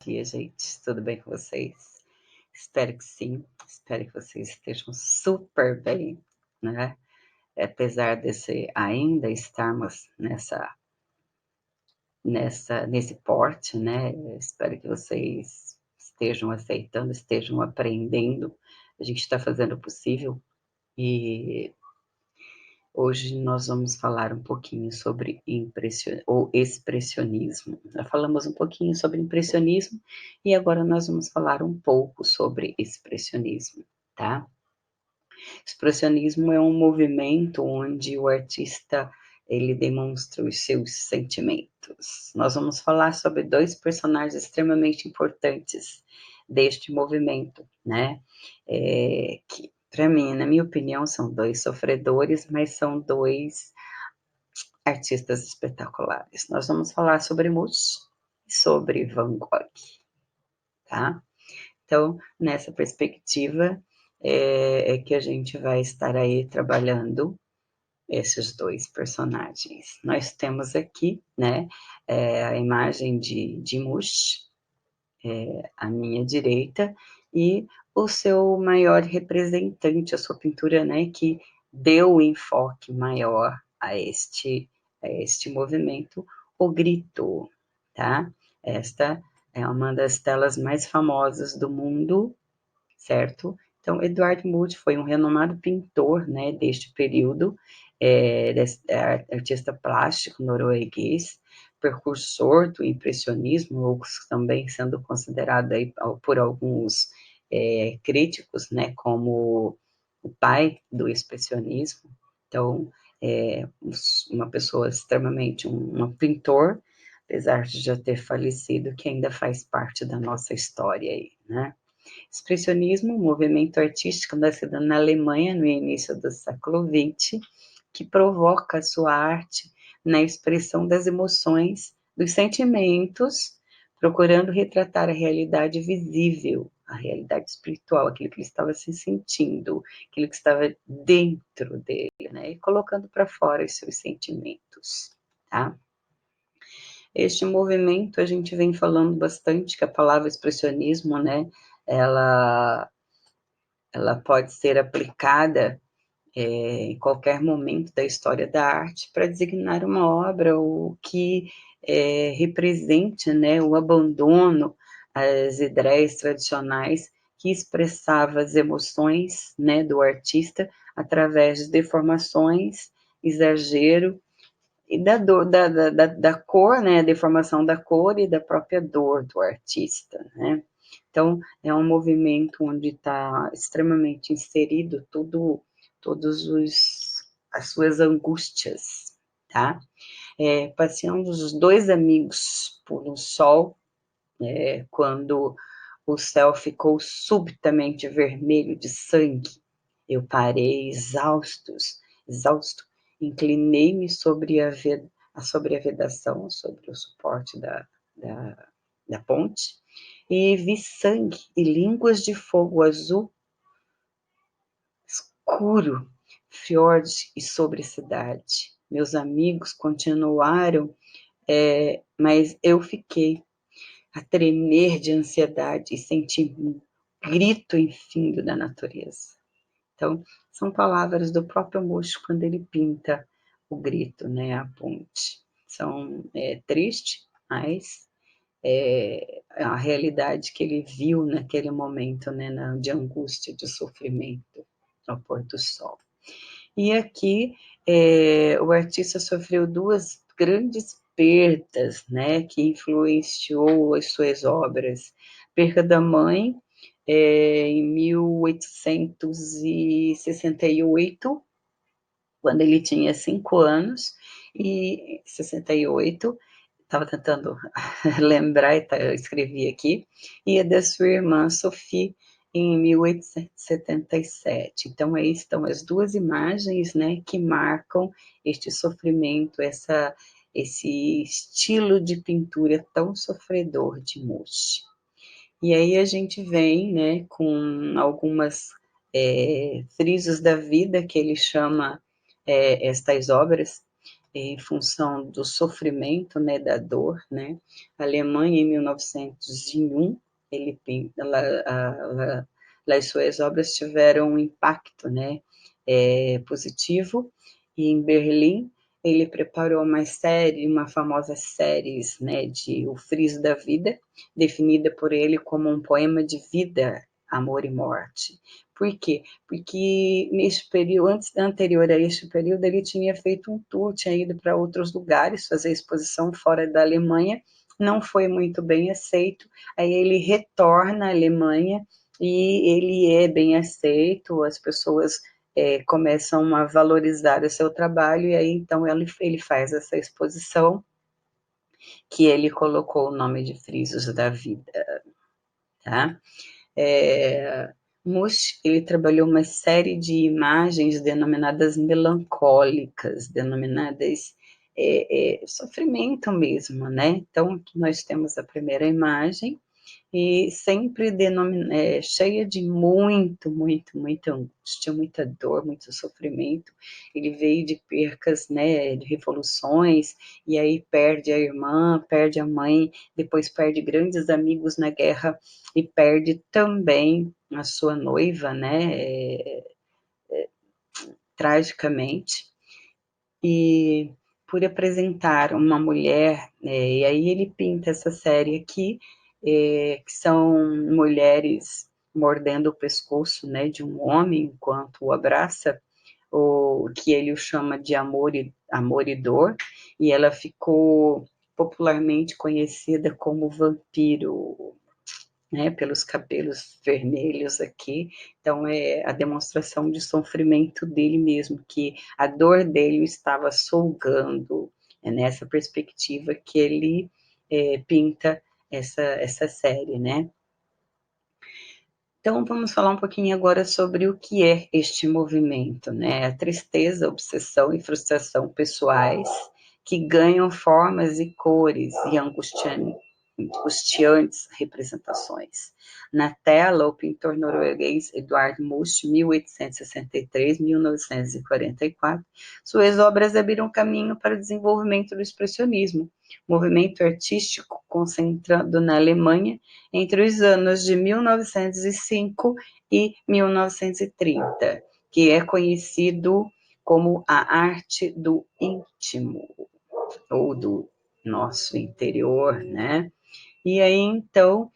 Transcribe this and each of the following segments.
dia, gente. Tudo bem com vocês? Espero que sim. Espero que vocês estejam super bem, né? Apesar desse ainda estarmos nesse porte, né? Espero que vocês estejam aceitando, estejam aprendendo. A gente está fazendo o possível e hoje nós vamos falar um pouquinho sobre expressionismo. Já falamos um pouquinho sobre impressionismo e agora nós vamos falar um pouco sobre expressionismo, tá? Expressionismo é um movimento onde o artista ele demonstra os seus sentimentos. Nós vamos falar sobre dois personagens extremamente importantes deste movimento, né? Que para mim, na minha opinião, são dois sofredores, mas são dois artistas espetaculares. Nós vamos falar sobre Munch e sobre Van Gogh, tá? Então, nessa perspectiva, é que a gente vai estar aí trabalhando esses dois personagens. Nós temos aqui, né, a imagem de Munch, à minha direita, e o seu maior representante, a sua pintura, né, que deu o enfoque maior a este movimento, o grito, tá? Esta é uma das telas mais famosas do mundo, certo? Então, Edvard Munch foi um renomado pintor, né, deste período, artista plástico norueguês, precursor do impressionismo, ou também sendo considerado aí por alguns críticos, né, como o pai do expressionismo. Então, uma pessoa extremamente, um pintor, apesar de já ter falecido, que ainda faz parte da nossa história aí, né? Expressionismo, um movimento artístico nascido na Alemanha no início do século XX, que provoca sua arte na expressão das emoções, dos sentimentos, procurando retratar a realidade visível, a realidade espiritual, aquilo que ele estava se sentindo, aquilo que estava dentro dele, né? E colocando para fora os seus sentimentos, tá? Este movimento, a gente vem falando bastante que a palavra expressionismo, né, ela, ela pode ser aplicada em qualquer momento da história da arte para designar uma obra ou que represente, né, o abandono às ideias tradicionais que expressava as emoções, né, do artista através de deformações, exagero e da dor, da cor, né, a deformação da cor e da própria dor do artista, né? Então, é um movimento onde está extremamente inserido as suas angústias, tá? Passeando os dois amigos por um sol, quando o céu ficou subitamente vermelho de sangue, eu parei exausto, inclinei-me sobre a vedação, sobre o suporte da ponte, e vi sangue e línguas de fogo azul escuro, fiordes e sobre a cidade. Meus amigos continuaram, mas eu fiquei a tremer de ansiedade e senti um grito infindo da natureza. Então, são palavras do próprio Munch quando ele pinta o grito, né, a ponte. São triste, mas a realidade que ele viu naquele momento, né, de angústia, de sofrimento, ao pôr do sol. E aqui o artista sofreu duas grandes perdas, né, que influenciou as suas obras. Perda da mãe, em 1868, quando ele tinha 5 anos, e 68, estava tentando lembrar, eu escrevi aqui, e a da sua irmã Sophie, em 1877. Então, aí estão as duas imagens, né, que marcam este sofrimento, esse estilo de pintura tão sofredor de Munch. E aí a gente vem, né, com algumas frisos da vida que ele chama estas obras, em função do sofrimento, né, da dor, né? A Alemanha, em 1901, as suas obras tiveram um impacto, né, positivo, e em Berlim ele preparou uma famosa série, né, de O Friso da Vida, definida por ele como um poema de vida, amor e morte. Por quê? Porque nesse período, anterior a este período, ele tinha feito um tour, tinha ido para outros lugares fazer exposição fora da Alemanha, não foi muito bem aceito, aí ele retorna à Alemanha e ele é bem aceito, as pessoas começam a valorizar o seu trabalho, e aí então ele faz essa exposição que ele colocou o nome de Frisos da Vida, tá? Mush, ele trabalhou uma série de imagens denominadas melancólicas, denominadas sofrimento mesmo, né? Então, nós temos a primeira imagem, e sempre cheia de muita angústia, muita dor, muito sofrimento. Ele veio de percas, né, de revoluções, e aí perde a irmã, perde a mãe, depois perde grandes amigos na guerra, e perde também a sua noiva, né, tragicamente. E por apresentar uma mulher, e aí ele pinta essa série aqui, que são mulheres mordendo o pescoço, né, de um homem enquanto o abraça, o que ele chama de amor e dor, e ela ficou popularmente conhecida como vampiro, né, pelos cabelos vermelhos aqui. Então é a demonstração de sofrimento dele mesmo, que a dor dele estava sugando. É nessa perspectiva que ele pinta essa série, né? Então, vamos falar um pouquinho agora sobre o que é este movimento, né? A tristeza, obsessão e frustração pessoais que ganham formas e cores e angustiantes representações. Na tela, o pintor norueguês Edvard Munch, 1863-1944, suas obras abriram caminho para o desenvolvimento do expressionismo, movimento artístico concentrado na Alemanha entre os anos de 1905 e 1930, que é conhecido como a arte do íntimo, ou do nosso interior, né? E aí, então,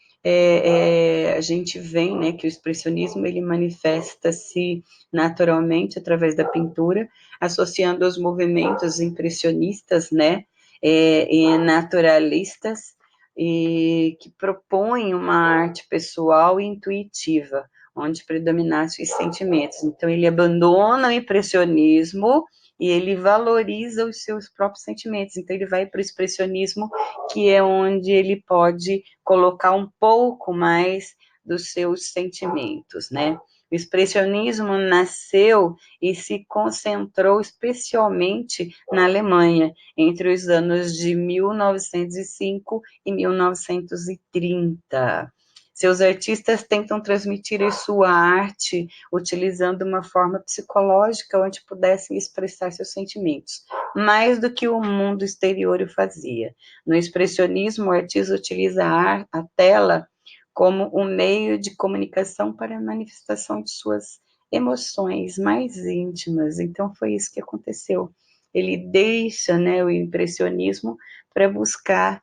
a gente vê, né, que o expressionismo ele manifesta-se naturalmente através da pintura, associando os movimentos impressionistas, né, e naturalistas, e que propõem uma arte pessoal e intuitiva, onde predominassem os sentimentos. Então, ele abandona o impressionismo e ele valoriza os seus próprios sentimentos. Então, ele vai para o expressionismo, que é onde ele pode colocar um pouco mais dos seus sentimentos, né? O expressionismo nasceu e se concentrou especialmente na Alemanha, entre os anos de 1905 e 1930. Seus artistas tentam transmitir a sua arte utilizando uma forma psicológica onde pudessem expressar seus sentimentos, mais do que o mundo exterior o fazia. No expressionismo, o artista utiliza a tela como um meio de comunicação para a manifestação de suas emoções mais íntimas. Então, foi isso que aconteceu. Ele deixa, né, o impressionismo para buscar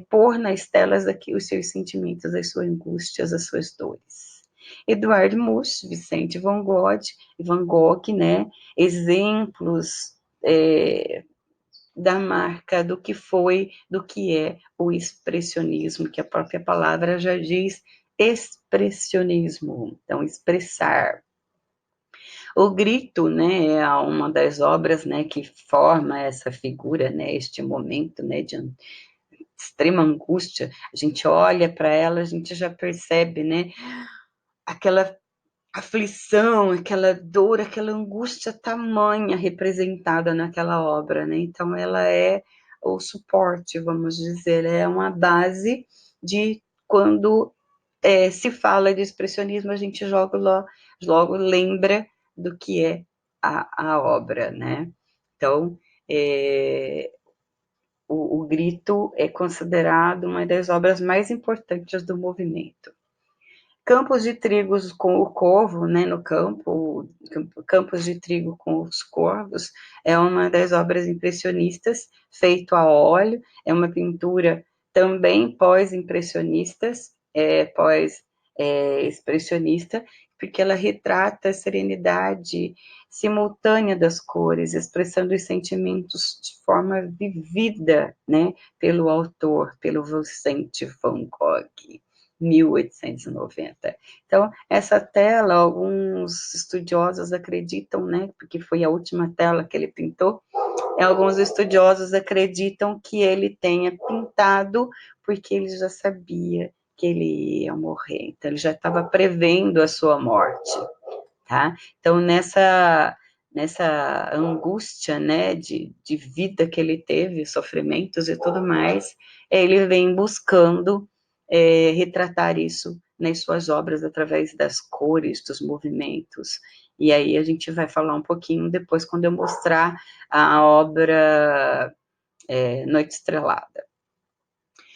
pôr nas telas aqui os seus sentimentos, as suas angústias, as suas dores. Eduard Munch, Vicente Van Gogh, né, exemplos da marca do que foi, do que é o expressionismo, que a própria palavra já diz expressionismo, então expressar. O grito, né, é uma das obras, né, que forma essa figura, né, este momento, né, de extrema angústia. A gente olha para ela, a gente já percebe, né, aquela aflição, aquela dor, aquela angústia tamanha representada naquela obra, né? Então, ela é o suporte, vamos dizer, é uma base de quando se fala de expressionismo, a gente logo lembra do que é a obra, né? Então, o Grito é considerado uma das obras mais importantes do movimento. Campos de Trigo com o Corvo, né, no campo, Campos de Trigo com os Corvos, é uma das obras impressionistas, feito a óleo, é uma pintura também pós-impressionistas, pós-expressionista, porque ela retrata a serenidade simultânea das cores, expressando os sentimentos de forma vivida, né, pelo autor, pelo Vincent van Gogh. 1890. Então, essa tela, alguns estudiosos acreditam, né, porque foi a última tela que ele pintou, alguns estudiosos acreditam que ele tenha pintado porque ele já sabia que ele ia morrer, então ele já estava prevendo a sua morte, tá? Então, nessa angústia, né, de vida que ele teve, sofrimentos e tudo mais, ele vem buscando retratar isso nas suas obras através das cores, dos movimentos. E aí a gente vai falar um pouquinho depois quando eu mostrar a obra Noite Estrelada.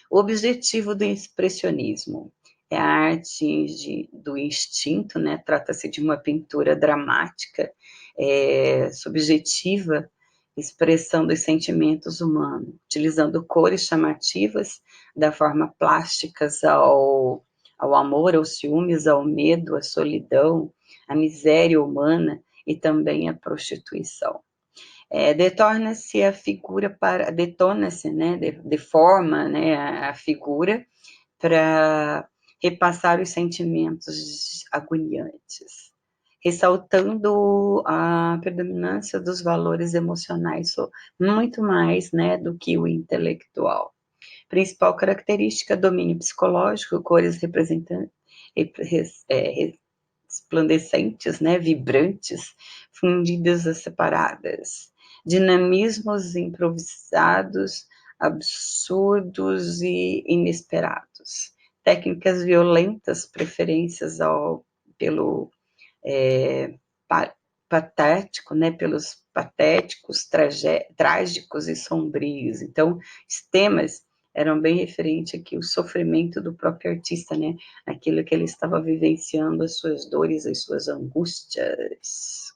O objetivo do expressionismo é a arte do instinto, né? Trata-se de uma pintura dramática, subjetiva, expressando os sentimentos humanos, utilizando cores chamativas, da forma plásticas ao amor, aos ciúmes, ao medo, à solidão, à miséria humana e também à prostituição. Detorna-se a figura para, detona-se, né, deforma, né, a figura para repassar os sentimentos agoniantes, ressaltando a predominância dos valores emocionais, muito mais, né, do que o intelectual. Principal característica, domínio psicológico, cores representantes, resplandecentes, né, vibrantes, fundidas a separadas, dinamismos improvisados, absurdos e inesperados, técnicas violentas, preferências pelo patético, né, pelos patéticos, trágicos e sombrios. Então, os temas eram bem referentes aqui ao sofrimento do próprio artista, né, aquilo que ele estava vivenciando, as suas dores, as suas angústias.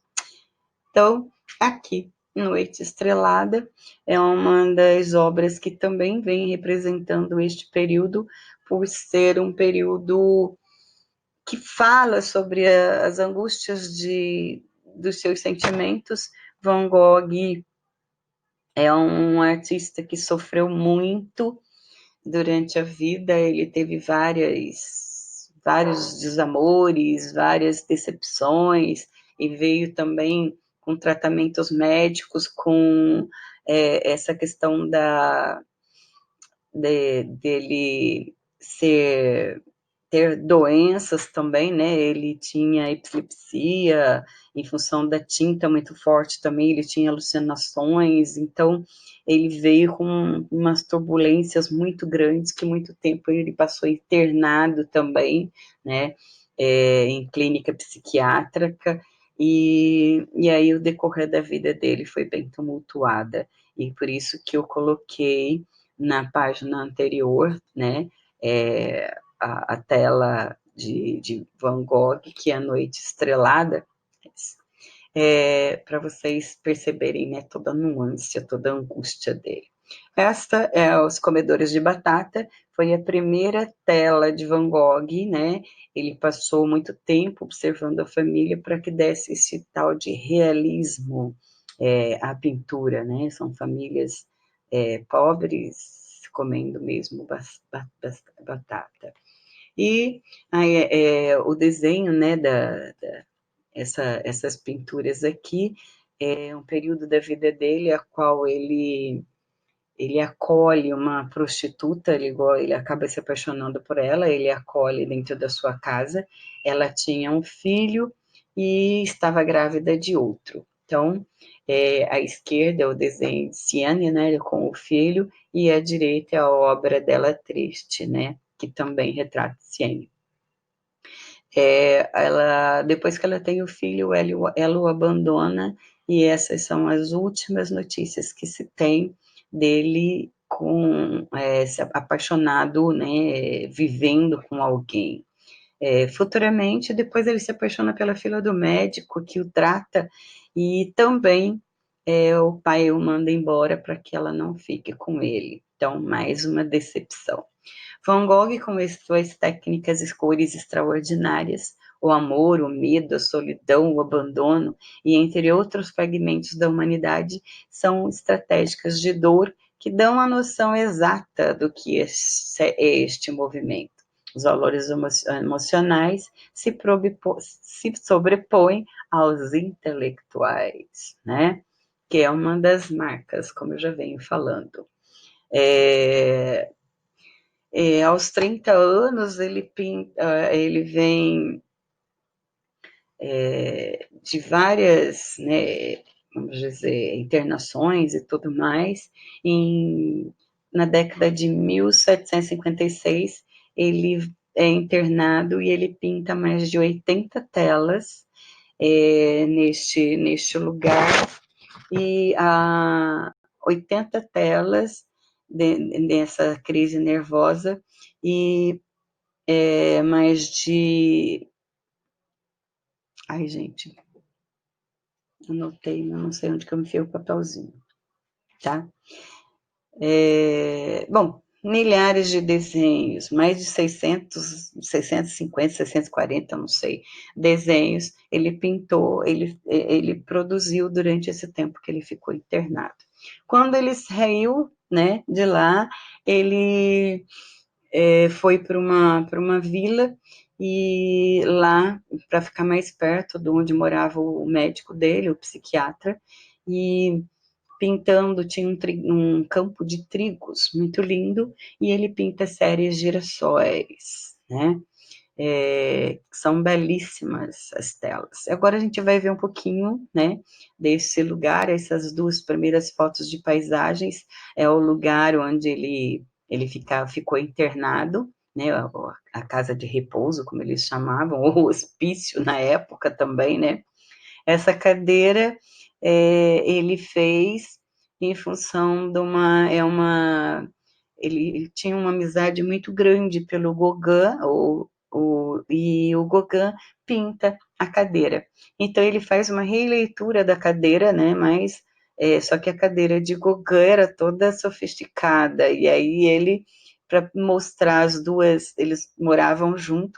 Então, aqui, Noite Estrelada é uma das obras que também vem representando este período, por ser um período que fala sobre as angústias dos seus sentimentos. Van Gogh é um artista que sofreu muito durante a vida, ele teve vários desamores, várias decepções, e veio também com tratamentos médicos, com essa questão dele ter doenças também, né? Ele tinha epilepsia, em função da tinta muito forte também, ele tinha alucinações, então ele veio com umas turbulências muito grandes, que muito tempo ele passou internado também, né? Em clínica psiquiátrica, e aí o decorrer da vida dele foi bem tumultuada, e por isso que eu coloquei na página anterior, né? A tela de Van Gogh, que é a Noite Estrelada, para vocês perceberem, né, toda a nuance, toda a angústia dele. Esta é Os Comedores de Batata, foi a primeira tela de Van Gogh, né? Ele passou muito tempo observando a família para que desse esse tal de realismo à pintura, né? São famílias pobres comendo mesmo batata. E aí, o desenho, né, essas pinturas aqui, é um período da vida dele, a qual ele acolhe uma prostituta, ele acaba se apaixonando por ela, ele acolhe dentro da sua casa, ela tinha um filho e estava grávida de outro. Então, à esquerda é o desenho de Siane, né, com o filho, e à direita é a obra dela Triste, né, que também retrata Siane. ela, depois que ela tem o filho, ela o abandona, e essas são as últimas notícias que se tem dele se apaixonado, né, vivendo com alguém. Futuramente, depois ele se apaixona pela filha do médico que o trata, e também o pai o manda embora para que ela não fique com ele. Então, mais uma decepção. Van Gogh, com as suas técnicas e cores extraordinárias, o amor, o medo, a solidão, o abandono e entre outros fragmentos da humanidade, são estratégicas de dor que dão a noção exata do que é este movimento. Os valores emocionais se sobrepõem aos intelectuais, né? Que é uma das marcas, como eu já venho falando. Aos 30 anos, ele vem de várias, né, vamos dizer, internações e tudo mais. Na década de 1756, ele é internado e ele pinta mais de 80 telas neste lugar, e há 80 telas nessa crise nervosa, e mais de... Ai, gente, anotei, mas não sei onde que eu me enfiei o papelzinho, tá? Bom, milhares de desenhos, mais de 650, 640, não sei, desenhos, ele pintou, ele produziu durante esse tempo que ele ficou internado. Quando ele saiu, né, de lá, ele foi para uma vila, e lá, para ficar mais perto de onde morava o médico dele, o psiquiatra, e pintando, tinha um campo de trigos muito lindo, e ele pinta séries de girassóis, né? São belíssimas as telas. Agora a gente vai ver um pouquinho, né, desse lugar. Essas duas primeiras fotos de paisagens é o lugar onde ele ficou internado, né, a casa de repouso, como eles chamavam, ou hospício na época também, né. Essa cadeira ele fez em função de ele tinha uma amizade muito grande pelo Gauguin, e o Gauguin pinta a cadeira. Então ele faz uma releitura da cadeira, né? Mas só que a cadeira de Gauguin era toda sofisticada, e aí ele, para mostrar as duas, eles moravam junto,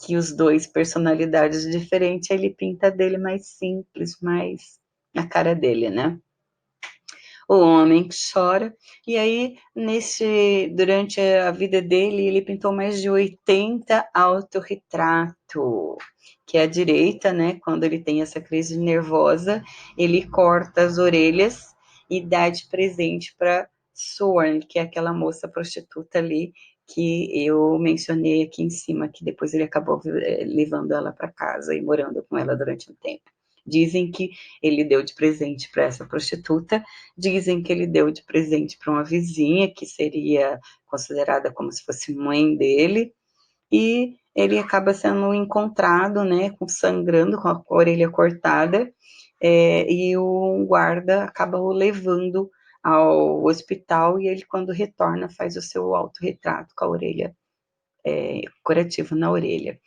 que os dois personalidades diferentes, ele pinta dele mais simples, mais a cara dele, né? O homem que chora. E aí, durante a vida dele, ele pintou mais de 80 autorretratos, que é a direita, né? Quando ele tem essa crise nervosa, ele corta as orelhas e dá de presente para Sorn, que é aquela moça prostituta ali que eu mencionei aqui em cima, que depois ele acabou levando ela para casa e morando com ela durante um tempo. Dizem que ele deu de presente para essa prostituta, dizem que ele deu de presente para uma vizinha, que seria considerada como se fosse mãe dele, e ele acaba sendo encontrado, né, sangrando, com a orelha cortada, e o guarda acaba o levando ao hospital, e ele, quando retorna, faz o seu autorretrato com a orelha, curativo na orelha.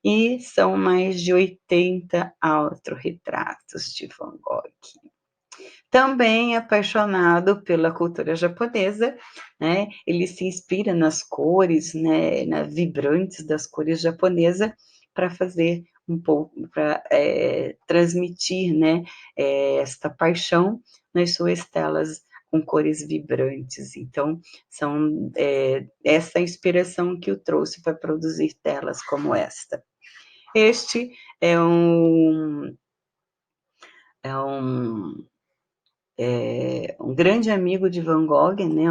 E são mais de 80 autorretratos de Van Gogh. Também apaixonado pela cultura japonesa, né? Ele se inspira nas cores, né, vibrantes das cores japonesas, para fazer um pouco, para transmitir, né, esta paixão nas suas telas com cores vibrantes. Então, são essa inspiração que o trouxe para produzir telas como esta. Este é um grande amigo de Van Gogh, né?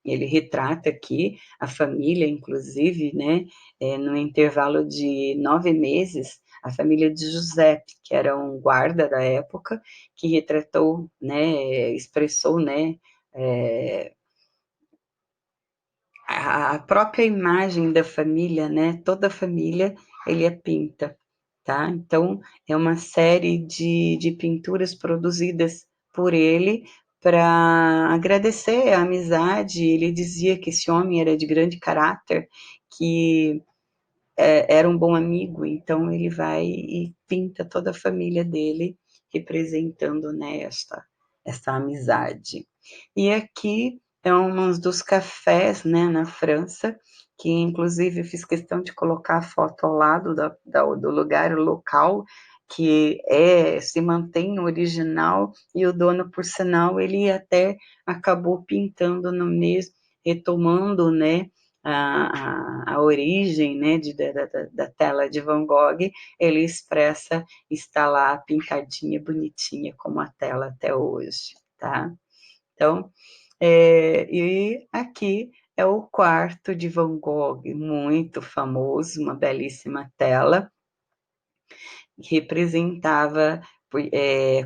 Ele retrata aqui a família, inclusive, né? No intervalo de 9 meses, a família de Giuseppe, que era um guarda da época, que retratou, né? Expressou, né? a própria imagem da família, né? Toda a família ele a pinta, tá? Então é uma série de pinturas produzidas por ele para agradecer a amizade. Ele dizia que esse homem era de grande caráter, que era um bom amigo, então ele vai e pinta toda a família dele, representando, né, esta amizade. E aqui é um dos cafés, né, na França, que inclusive eu fiz questão de colocar a foto ao lado do lugar, o local, que se mantém no original, e o dono, por sinal, ele até acabou pintando no mesmo, retomando, né, a origem, né, da tela de Van Gogh. Ele expressa, está lá pintadinha, bonitinha, como a tela até hoje, tá? Então, e aqui é o quarto de Van Gogh, muito famoso, uma belíssima tela, representava,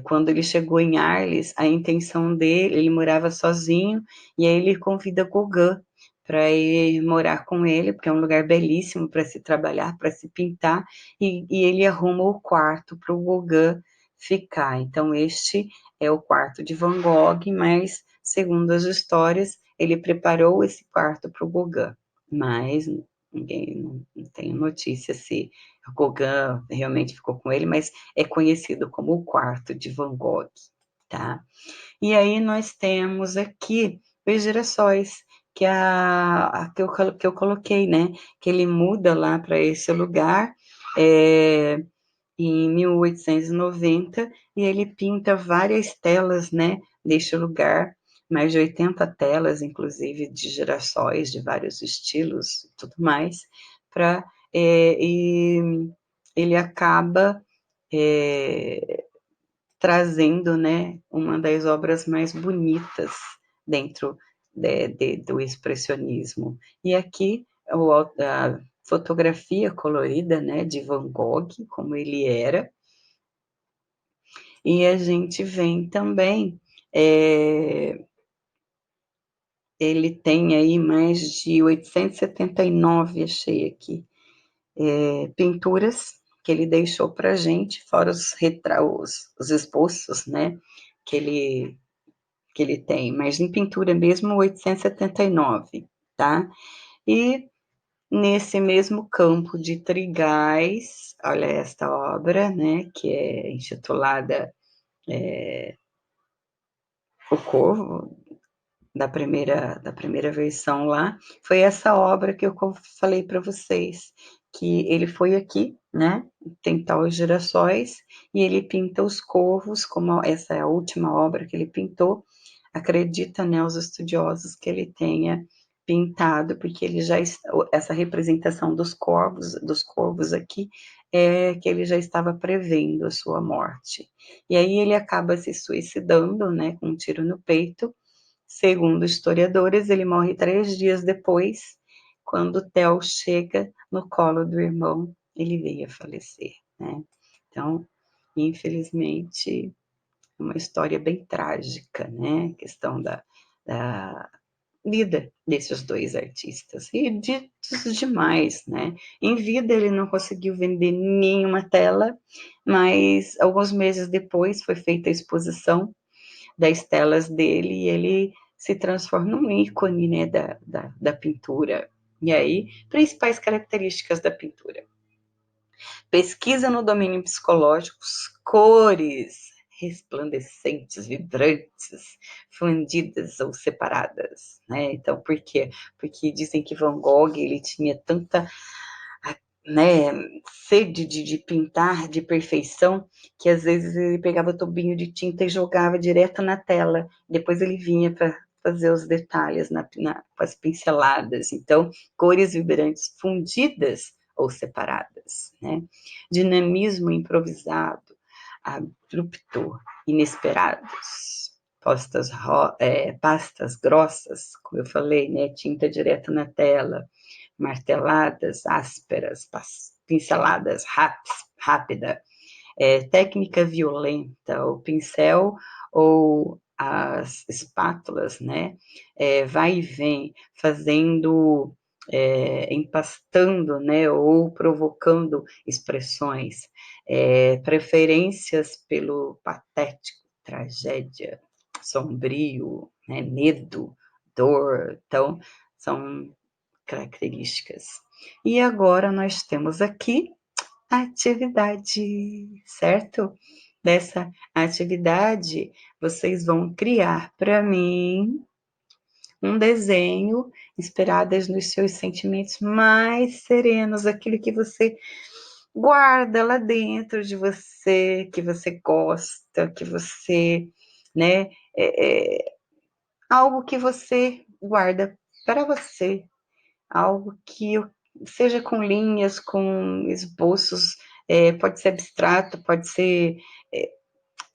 quando ele chegou em Arles, a intenção dele, ele morava sozinho, e aí ele convida Gauguin para ir morar com ele, porque é um lugar belíssimo para se trabalhar, para se pintar, e ele arruma o quarto para o Gauguin ficar. Então, este é o quarto de Van Gogh, mas, segundo as histórias, ele preparou esse quarto para o Gauguin, mas ninguém, não tem notícia se Gauguin realmente ficou com ele, mas é conhecido como o quarto de Van Gogh, tá? E aí nós temos aqui os girassóis, que eu coloquei, né? Que ele muda lá para esse lugar, em 1890, e ele pinta várias telas, né, deste lugar, mais de 80 telas, inclusive, de girassóis de vários estilos e tudo mais, e ele acaba é, trazendo, né, uma das obras mais bonitas dentro do expressionismo. E aqui a fotografia colorida, né, de Van Gogh, como ele era, e a gente vem também, ele tem aí mais de 879, achei aqui, pinturas que ele deixou para a gente, fora os esboços, né, que ele, que ele tem, mas em pintura mesmo, 879, tá? E nesse mesmo campo de Trigais, olha esta obra, né, que é intitulada O Corvo, da primeira versão lá, foi essa obra que eu falei para vocês, que ele foi aqui, né, tentar os girassóis, e ele pinta os corvos, como essa é a última obra que ele pintou. Acredita, né, os estudiosos que ele tenha pintado, porque ele já essa representação dos corvos aqui, é que ele já estava prevendo a sua morte. E aí ele acaba se suicidando, né, com um tiro no peito. Segundo historiadores, ele morre 3 dias depois, quando Theo chega no colo do irmão, ele veio a falecer, né? Então, infelizmente, uma história bem trágica, né? A questão da vida desses dois artistas. E ditos demais, né? Em vida ele não conseguiu vender nenhuma tela, mas alguns meses depois foi feita a exposição das telas dele, e ele se transforma num ícone, né, da pintura. E aí, principais características da pintura: pesquisa no domínio psicológico, cores resplandecentes, vibrantes, fundidas ou separadas, né? Então, por quê? Porque dizem que Van Gogh ele tinha tanta, né, sede de pintar de perfeição, que às vezes ele pegava tubinho de tinta e jogava direto na tela, depois ele vinha para fazer os detalhes com as pinceladas. Então, cores vibrantes fundidas ou separadas, né? Dinamismo improvisado, abrupto, inesperados, pastas grossas, como eu falei, né? Tinta direto na tela, marteladas ásperas, pinceladas rápida, técnica violenta, o pincel ou as espátulas, né? Vai e vem, fazendo, empastando, né? Ou provocando expressões, preferências pelo patético, tragédia, sombrio, né? Medo, dor. Então, são características. E agora nós temos aqui a atividade, certo? Dessa atividade, vocês vão criar para mim um desenho inspiradas nos seus sentimentos mais serenos, aquilo que você guarda lá dentro de você, que você gosta, que você, né, algo que você guarda para você, algo que seja com linhas, com esboços, pode ser abstrato, pode ser,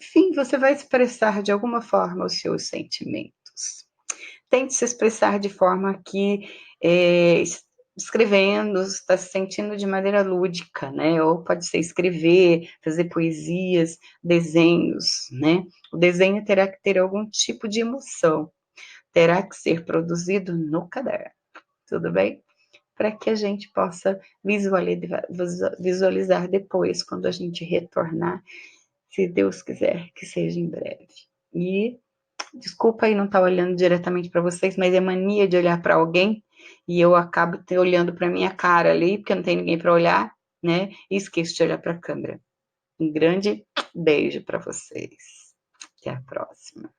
enfim, você vai expressar de alguma forma os seus sentimentos. Tente se expressar de forma que, escrevendo, está se sentindo de maneira lúdica, né? Ou pode ser escrever, fazer poesias, desenhos, né? O desenho terá que ter algum tipo de emoção, terá que ser produzido no caderno, tudo bem? Para que a gente possa visualizar depois, quando a gente retornar, se Deus quiser que seja em breve. E desculpa aí não estar olhando diretamente para vocês, mas é mania de olhar para alguém e eu acabo olhando para minha cara ali, porque não tem ninguém para olhar, né? E esqueço de olhar para a câmera. Um grande beijo para vocês. Até a próxima.